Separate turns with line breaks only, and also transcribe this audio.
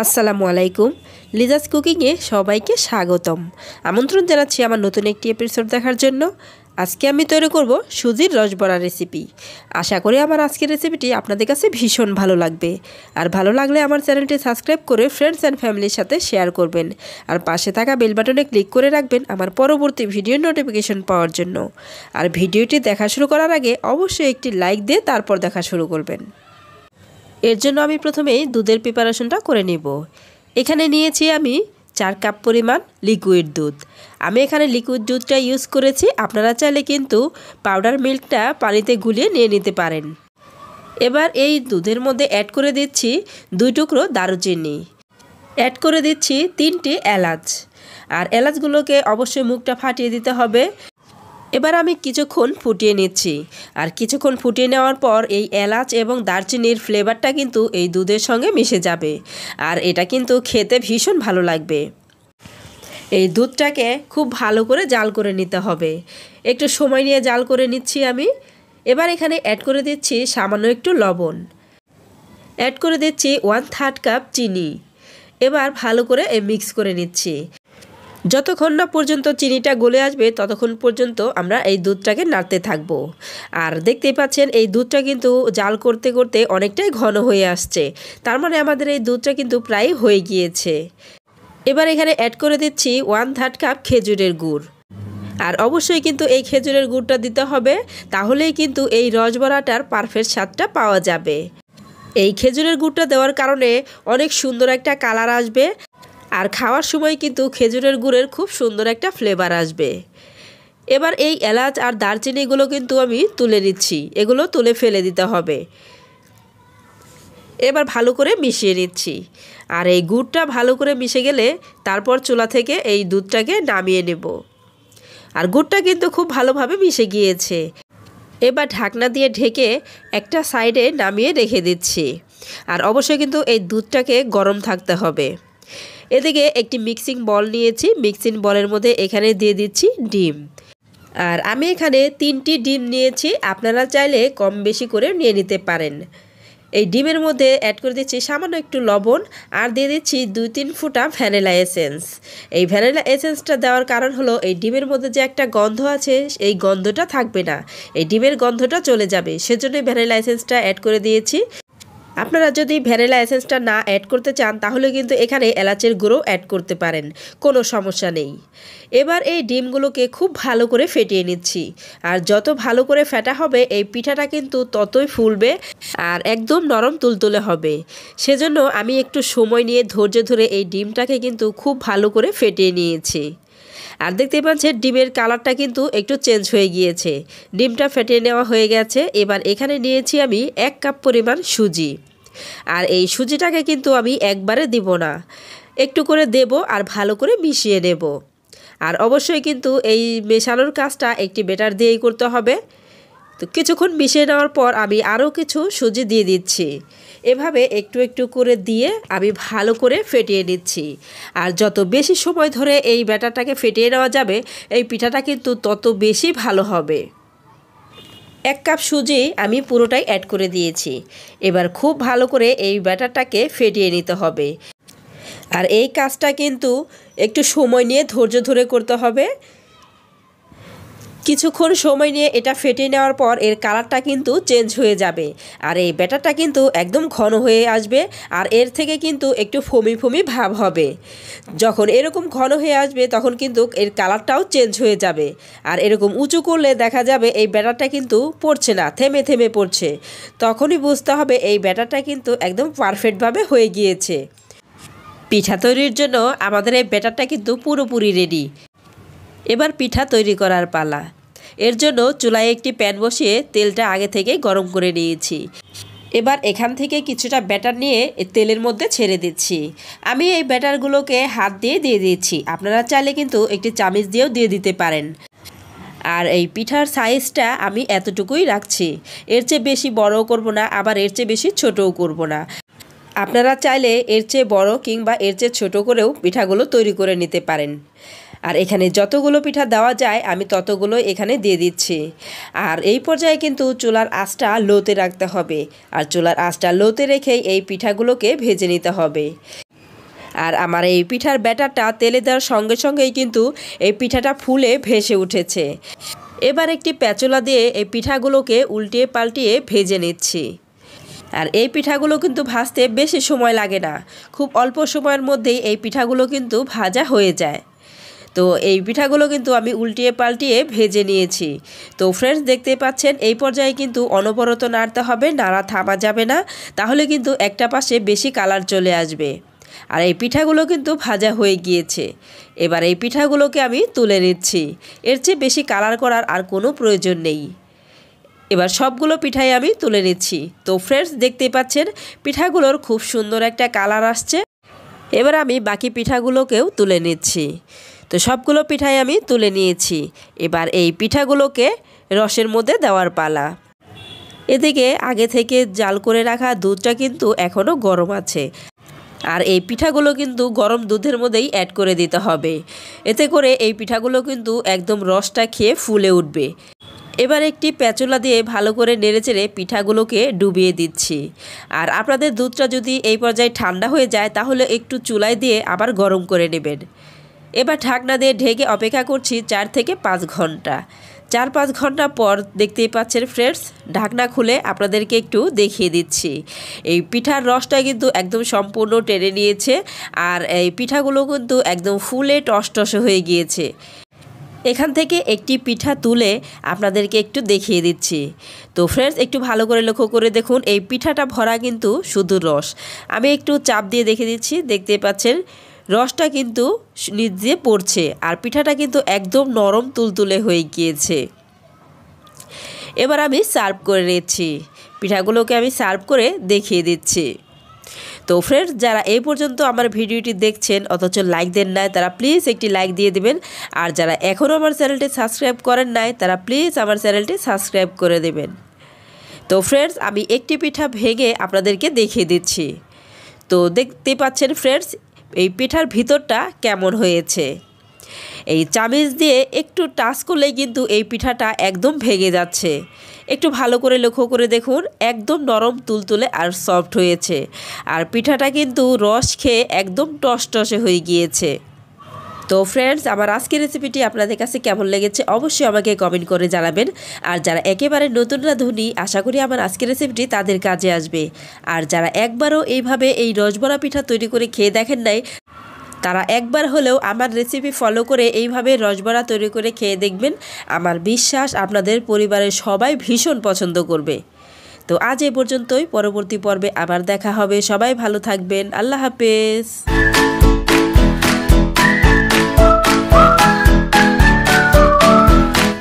আসসালামু আলাইকুম। লিজাস কুকিংয়ে সবাইকে স্বাগতম। আমন্ত্রণ জানাচ্ছি আমার নতুন একটি এপিসোড দেখার জন্য। আজকে আমি তৈরি করব সুজির রসবড়া রেসিপি। আশা করি আমার আজকের রেসিপিটি আপনাদের কাছে ভীষণ ভালো লাগবে। আর ভালো লাগলে আমার চ্যানেলটি সাবস্ক্রাইব করে ফ্রেন্ডস অ্যান্ড ফ্যামিলির সাথে শেয়ার করবেন। আর পাশে থাকা বেল বাটনে ক্লিক করে রাখবেন আমার পরবর্তী ভিডিওর নোটিফিকেশন পাওয়ার জন্য। আর ভিডিওটি দেখা শুরু করার আগে অবশ্যই একটি লাইক দিয়ে তারপর দেখা শুরু করবেন। এর জন্য আমি প্রথমেই দুধের প্রিপারেশনটা করে নেব। এখানে নিয়েছি আমি 4 কাপ পরিমাণ লিকুইড দুধ। আমি এখানে লিকুইড দুধটা ইউজ করেছি, আপনারা চাইলে কিন্তু পাউডার মিল্কটা পানিতে গুলিয়ে নিয়ে নিতে পারেন। এবার এই দুধের মধ্যে অ্যাড করে দিচ্ছি 2 টুকরো দারুচিনি, অ্যাড করে দিচ্ছি 3টি এলাচ। আর এলাচগুলোকে অবশ্যই মুখটা ফাটিয়ে দিতে হবে। এবার আমি কিছুক্ষণ ফুটিয়ে নিচ্ছি। আর কিছুক্ষণ ফুটিয়ে নেওয়ার পর এই এলাচ এবং দারচিনির ফ্লেভারটা কিন্তু এই দুধের সঙ্গে মিশে যাবে। আর এটা কিন্তু খেতে ভীষণ ভালো লাগবে। এই দুধটাকে খুব ভালো করে জাল করে নিতে হবে। একটু সময় নিয়ে জাল করে নিচ্ছি আমি। এবার এখানে অ্যাড করে দিচ্ছি সামান্য একটু লবণ, অ্যাড করে দিচ্ছি 1/3 কাপ চিনি। এবার ভালো করে মিক্স করে নিচ্ছি। যতক্ষণ না পর্যন্ত চিনিটা গলে আসবে ততক্ষণ পর্যন্ত আমরা এই দুধটাকে নাড়তে থাকব। আর দেখতেই পাচ্ছেন এই দুধটা কিন্তু জাল করতে করতে অনেকটাই ঘন হয়ে আসছে। তার মানে আমাদের এই দুধটা কিন্তু প্রায় হয়ে গিয়েছে। এবার এখানে অ্যাড করে দিচ্ছি 1/3 কাপ খেজুরের গুড়। আর অবশ্যই কিন্তু এই খেজুরের গুড়টা দিতে হবে, তাহলেই কিন্তু এই রসবড়াটার পারফেক্ট স্বাদটা পাওয়া যাবে। এই খেজুরের গুড়টা দেওয়ার কারণে অনেক সুন্দর একটা কালার আসবে। আর খাওয়ার সময় কিন্তু খেজুরের গুড়ের খুব সুন্দর একটা ফ্লেভার আসবে। এবার এই এলাচ আর দারচিনিগুলো কিন্তু আমি তুলে নিচ্ছি, এগুলো তুলে ফেলে দিতে হবে। এবার ভালো করে মিশিয়ে নিচ্ছি। আর এই গুড়টা ভালো করে মিশে গেলে তারপর চুলা থেকে এই দুধটাকে নামিয়ে নেব। আর গুড়টা কিন্তু খুব ভালোভাবে মিশে গিয়েছে। এবার ঢাকনা দিয়ে ঢেকে একটা সাইডে নামিয়ে রেখে দিচ্ছি। আর অবশ্যই কিন্তু এই দুধটাকে গরম থাকতে হবে। এদিকে একটি মিক্সিং বল নিয়েছি, মিক্সিং বলের মধ্যে এখানে দিয়ে দিচ্ছি ডিম। আর আমি এখানে 3টি ডিম নিয়েছি, আপনারা চাইলে কম বেশি করে নিয়ে নিতে পারেন। এই ডিমের মধ্যে অ্যাড করে দিচ্ছি সামান্য একটু লবণ, আর দিয়ে দিচ্ছি 2-3 ফোঁটা ভ্যানিলা এসেন্স। এই ভ্যানিলা এসেন্সটা দেওয়ার কারণ হলো এই ডিমের মধ্যে যে একটা গন্ধ আছে এই গন্ধটা থাকবে না, এই ডিমের গন্ধটা চলে যাবে, সেজন্যই ভ্যানিলা এসেন্সটা অ্যাড করে দিয়েছি। আপনারা যদি ভ্যানিলা এসেন্সটা না অ্যাড করতে চান তাহলে কিন্তু এখানে এলাচের গুঁড়ো অ্যাড করতে পারেন, কোনো সমস্যা নেই। এবার এই ডিমগুলোকে খুব ভালো করে ফেটিয়ে নিচ্ছি। আর যত ভালো করে ফেটা হবে এই পিঠাটা কিন্তু ততই ফুলবে আর একদম নরম তুলতুলে হবে। সেজন্য আমি একটু সময় নিয়ে ধৈর্য ধরে এই ডিমটাকে কিন্তু খুব ভালো করে ফেটিয়ে নিয়েছি। আর দেখতে পাচ্ছেন ডিমের কালারটা কিন্তু একটু চেঞ্জ হয়ে গিয়েছে, ডিমটা ফেটিয়ে নেওয়া হয়ে গেছে। এবার এখানে নিয়েছি আমি 1 কাপ পরিমাণ সুজি। আর এই সুজিটাকে কিন্তু আমি একবারে দিব না, একটু করে দেব আর ভালো করে মিশিয়ে নেব। আর অবশ্যই কিন্তু এই মেশানোর কাজটা একটি ব্যাটার দিয়েই করতে হবে। তো কিছুক্ষণ মিশিয়ে নেওয়ার পর আমি আরও কিছু সুজি দিয়ে দিচ্ছি। এভাবে একটু একটু করে দিয়ে আমি ভালো করে ফেটিয়ে নিচ্ছি। আর যত বেশি সময় ধরে এই ব্যাটারটাকে ফেটিয়ে নেওয়া যাবে এই পিঠাটা কিন্তু তত বেশি ভালো হবে। 1 কাপ সুজি আমি পুরোটাই অ্যাড করে দিয়েছি। এবার খুব ভালো করে এই ব্যাটারটাকে ফেটিয়ে নিতে হবে। আর এই কাজটা কিন্তু একটু সময় নিয়ে ধৈর্য ধরে করতে হবে। কিছুক্ষণ সময় নিয়ে এটা ফেটিয়ে নেওয়ার পর এর কালারটা কিন্তু চেঞ্জ হয়ে যাবে। আর এই ব্যাটারটা কিন্তু একদম ঘন হয়ে আসবে। আর এর থেকে কিন্তু একটু ফমি ফমি ভাব হবে। যখন এরকম ঘন হয়ে আসবে তখন কিন্তু এর কালারটাও চেঞ্জ হয়ে যাবে। আর এরকম উঁচু করলে দেখা যাবে এই ব্যাটারটা কিন্তু পড়ছে না, থেমে থেমে পড়ছে। তখনই বুঝতে হবে এই ব্যাটারটা কিন্তু একদম পারফেক্টভাবে হয়ে গিয়েছে। পিঠা তৈরির জন্য আমাদের এই ব্যাটারটা কিন্তু পুরোপুরি রেডি। এবার পিঠা তৈরি করার পালা। এর জন্য চুলায় একটি প্যান বসিয়ে তেলটা আগে থেকে গরম করে নিয়েছি। এবার এখান থেকে কিছুটা ব্যাটার নিয়ে তেলের মধ্যে ছেড়ে দিচ্ছি। আমি এই ব্যাটারগুলোকে হাত দিয়ে দিচ্ছি, আপনারা চাইলে কিন্তু একটি চামচ দিয়েও দিয়ে দিতে পারেন। আর এই পিঠার সাইজটা আমি এতটুকুই রাখছি, এর চেয়ে বেশি বড়ও করব না, আবার এর চেয়ে বেশি ছোটও করব না। আপনারা চাইলে এর চেয়ে বড় কিংবা এর চেয়ে ছোট করেও পিঠাগুলো তৈরি করে নিতে পারেন। আর এখানে যতগুলো পিঠা দেওয়া যায় আমি ততগুলো এখানে দিয়ে দিচ্ছি। আর এই পর্যায়ে কিন্তু চুলার আঁচটা লোতে রাখতে হবে। আর চুলার আঁচটা লোতে রেখেই এই পিঠাগুলোকে ভেজে নিতে হবে। আর আমার এই পিঠার ব্যাটারটা তেলে দেওয়ার সঙ্গে সঙ্গেই কিন্তু এই পিঠাটা ফুলে ভেসে উঠেছে। এবার একটি প্যাচোলা দিয়ে এই পিঠাগুলোকে উল্টিয়ে পাল্টিয়ে ভেজে নিচ্ছি। আর এই পিঠাগুলো কিন্তু ভাজতে বেশি সময় লাগে না, খুব অল্প সময়ের মধ্যেই এই পিঠাগুলো কিন্তু ভাজা হয়ে যায়। তো এই পিঠাগুলো কিন্তু আমি উল্টিয়ে পাল্টিয়ে ভেজে নিয়েছি। তো ফ্রেন্ডস, দেখতে পাচ্ছেন এই পর্যায়ে কিন্তু অনবরত নাড়তে হবে, নাড়া থামা যাবে না, তাহলে কিন্তু একটা পাশে বেশি কালার চলে আসবে। আর এই পিঠাগুলো কিন্তু ভাজা হয়ে গিয়েছে। এবার এই পিঠাগুলোকে আমি তুলে নিচ্ছি, এর চেয়ে বেশি কালার করার আর কোনো প্রয়োজন নেই। এবার সবগুলো পিঠাই আমি তুলে নিচ্ছি। তো ফ্রেন্ডস, দেখতেই পাচ্ছেন পিঠাগুলোর খুব সুন্দর একটা কালার আসছে। এবার আমি বাকি পিঠাগুলোকেও তুলে নিচ্ছি। তো সবগুলো পিঠাই আমি তুলে নিয়েছি। এবার এই পিঠাগুলোকে রসের মধ্যে দেওয়ার পালা। এদিকে আগে থেকে জাল করে রাখা দুধটা কিন্তু এখনও গরম আছে। আর এই পিঠাগুলো কিন্তু গরম দুধের মধ্যেই অ্যাড করে দিতে হবে, এতে করে এই পিঠাগুলো কিন্তু একদম রসটা খেয়ে ফুলে উঠবে। এবার একটি প্যাচোলা দিয়ে ভালো করে নেড়েচেড়ে পিঠাগুলোকে ডুবিয়ে দিচ্ছি। আর আপনাদের দুধটা যদি এই পর্যায়ে ঠান্ডা হয়ে যায় তাহলে একটু চুলায় দিয়ে আবার গরম করে নেবেন। এবার ঢাকনা দিয়ে ঢেকে অপেক্ষা করছি 4 থেকে 5 ঘন্টা। 4-5 ঘন্টা পর দেখতেই পাচ্ছেন ফ্রেন্ডস, ঢাকনা খুলে আপনাদেরকে একটু দেখিয়ে দিচ্ছি। এই পিঠার রসটা কিন্তু একদম সম্পূর্ণ টেনে নিয়েছে। আর এই পিঠাগুলো কিন্তু একদম ফুলে টসটসে হয়ে গিয়েছে। এখান থেকে একটি পিঠা তুলে আপনাদেরকে একটু দেখিয়ে দিচ্ছি। তো ফ্রেন্ডস, একটু ভালো করে লক্ষ্য করে দেখুন, এই পিঠাটা ভরা কিন্তু শুধু রস। আমি একটু চাপ দিয়ে দেখে দিচ্ছি, দেখতে পাচ্ছেন রসটা কিন্তু নিচ দিয়ে পড়ছে। আর পিঠাটা কিন্তু একদম নরম তুলতুলে হয়ে গিয়েছে। এবার আমি সার্ভ করে নিচ্ছি, পিঠাগুলোকে আমি সার্ভ করে দেখিয়ে দিচ্ছি। তো ফ্রেন্ডস, যারা এই পর্যন্ত আমার ভিডিওটি দেখছেন অথচ লাইক দেন নাই, তারা প্লিজ একটি লাইক দিয়ে দেবেন। আর যারা এখনও আমার চ্যানেলটি সাবস্ক্রাইব করেন নাই, তারা প্লিজ আমার চ্যানেলটি সাবস্ক্রাইব করে দেবেন। তো ফ্রেন্ডস, আমি একটি পিঠা ভেঙে আপনাদেরকে দেখিয়ে দিচ্ছি। তো দেখতে পাচ্ছেন ফ্রেন্ডস, এই পিঠার ভিতরটা কেমন হয়েছে। এই চামিচ দিয়ে একটু টাচ করলেই কিন্তু এই পিঠাটা একদম ভেঙে যাচ্ছে। একটু ভালো করে লক্ষ্য করে দেখুন, একদম নরম তুলতুলে আর সফট হয়েছে। আর পিঠাটা কিন্তু রস খেয়ে একদম টসটসে হয়ে গিয়েছে। তো ফ্রেন্ডস, আমার আজকের রেসিপিটি আপনাদের কাছে কেমন লেগেছে অবশ্যই আমাকে কমেন্ট করে জানাবেন। আর যারা একেবারে নতুন রাঁধুনি, আশা করি আমার আজকের রেসিপিটি তাদের কাজে আসবে। আর যারা একবারও এইভাবে এই রসবড়া পিঠা তৈরি করে খেয়ে দেখেন নাই, তারা একবার হলেও আমার রেসিপি ফলো করে এইভাবে রসবড়া তৈরি করে খেয়ে দেখবেন। আমার বিশ্বাস আপনাদের পরিবারের সবাই ভীষণ পছন্দ করবে। তো আজ এ পর্যন্তই, পরবর্তী পর্বে আবার দেখা হবে। সবাই ভালো থাকবেন। আল্লাহ হাফেজ।